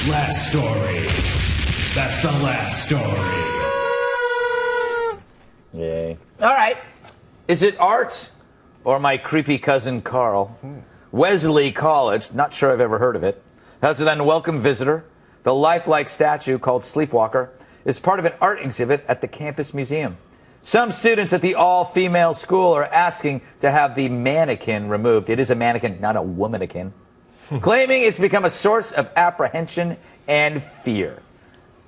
Last story. That's the last story. Yay. All right. Is it art or my creepy cousin Carl? Wellesley College, not sure I've ever heard of it, has an unwelcome visitor. The lifelike statue called Sleepwalker is part of an art exhibit at the campus museum. Some students at the all-female school are asking to have the mannequin removed. It is a mannequin, not a womanikin. Claiming it's become a source of apprehension and fear.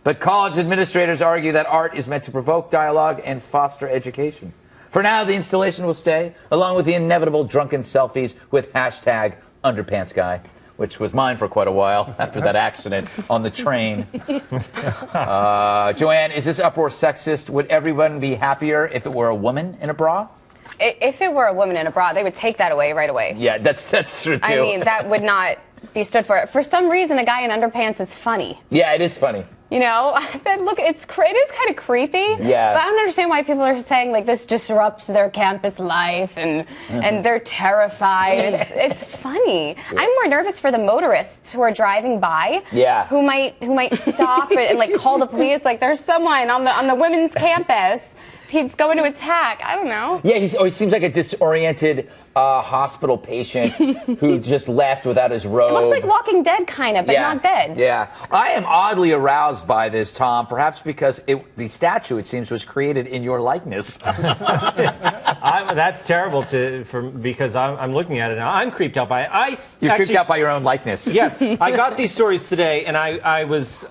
But college administrators argue that art is meant to provoke dialogue and foster education. For now, the installation will stay, along with the inevitable drunken selfies with hashtag underpants guy, which was mine for quite a while after that accident on the train. Joanne, is this uproar sexist? Would everyone be happier if it were a woman in a bra? If it were a woman in a bra, they would take that away right away. Yeah, that's true, too. I mean, that would not be stood for. For some reason, a guy in underpants is funny. Yeah, it is funny. You know, look, it is kind of creepy. Yeah. But I don't understand why people are saying, like, this disrupts their campus life and they're terrified. It's funny. Yeah. I'm more nervous for the motorists who are driving by. Yeah. Who might stop and like call the police. Like, there's someone on the women's campus. He's going to attack. I don't know. Yeah, he seems like a disoriented hospital patient who just left without his robe. It looks like Walking Dead, kind of, but not dead. Yeah. I am oddly aroused by this, Tom, perhaps because the statue, it seems, was created in your likeness. That's terrible because I'm looking at it now. I'm creeped out by it. You're creeped out by your own likeness. Yes. I got these stories today, and I was,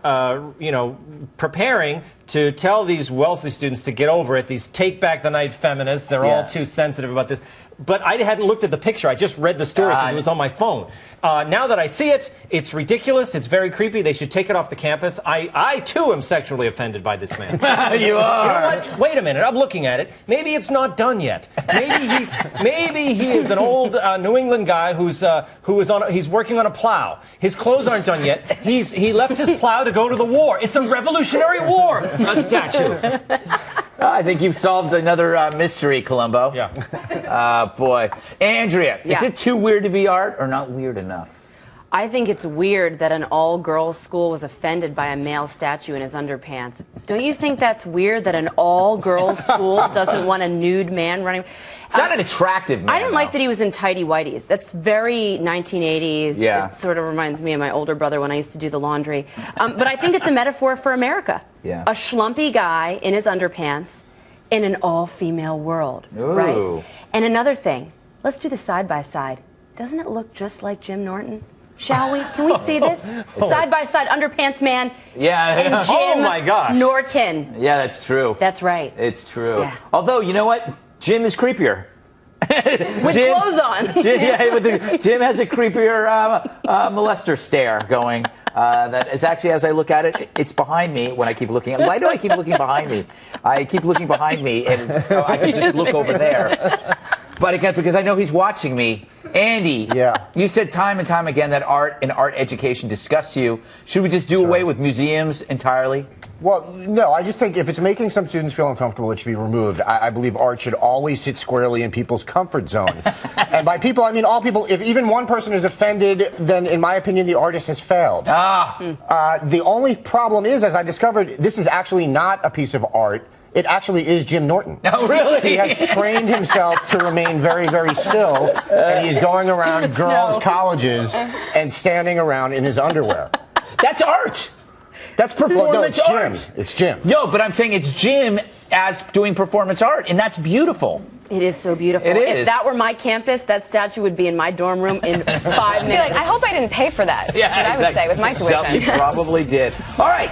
preparing to tell these Wellesley students to get over it, these take-back-the-night feminists. They're all too sensitive about this. But I hadn't looked at the picture. I just read the story because it was on my phone. Now that I see it, it's ridiculous. It's very creepy. They should take it off the campus. I too, am sexually offended by this man. You are. You know what? Wait a minute. I'm looking at it. Maybe it's not done yet. Maybe he is an old New England guy he's working on a plow. His clothes aren't done yet. He left his plow to go to the war. It's a Revolutionary War, a statue. I think you've solved another mystery, Columbo. Yeah. Boy. Andrea, is it too weird to be art or not weird enough? I think it's weird that an all-girls school was offended by a male statue in his underpants. Don't you think that's weird that an all-girls school doesn't want a nude man running? It's not an attractive man. I didn't like that he was in tighty-whities. That's very 1980s. Yeah. It sort of reminds me of my older brother when I used to do the laundry. But I think it's a metaphor for America. Yeah. A schlumpy guy in his underpants in an all-female world. Ooh. Right? And another thing, let's do the side-by-side. Doesn't it look just like Jim Norton? Shall we? Can we see this? Side-by-side underpants man and Jim Norton. Yeah, that's true. That's right. It's true. Yeah. Although, you know what? Jim is creepier. With clothes on. Jim has a creepier molester stare going. That is actually, as I look at it, it's behind me when I keep looking. Why do I keep looking behind me? I keep looking behind me, and I can just look over there. But again, because I know he's watching me. Andy, you said time and time again that art and art education disgusts you. Should we just do away with museums entirely? Well, no, I just think if it's making some students feel uncomfortable, it should be removed. I believe art should always sit squarely in people's comfort zone. And by people, I mean all people. If even one person is offended, then in my opinion, the artist has failed. The only problem is, as I discovered, this is actually not a piece of art. It actually is Jim Norton. Oh, really? He has trained himself to remain very, very still, and he's going around girls' colleges and standing around in his underwear. That's art. That's performance art. It's Jim. No, but I'm saying it's Jim as doing performance art, and that's beautiful. It is so beautiful. It is. If that were my campus, that statue would be in my dorm room in 5 minutes. I'd be like, I hope I didn't pay for that. Yeah, That's what I would say with my tuition. You probably did. All right.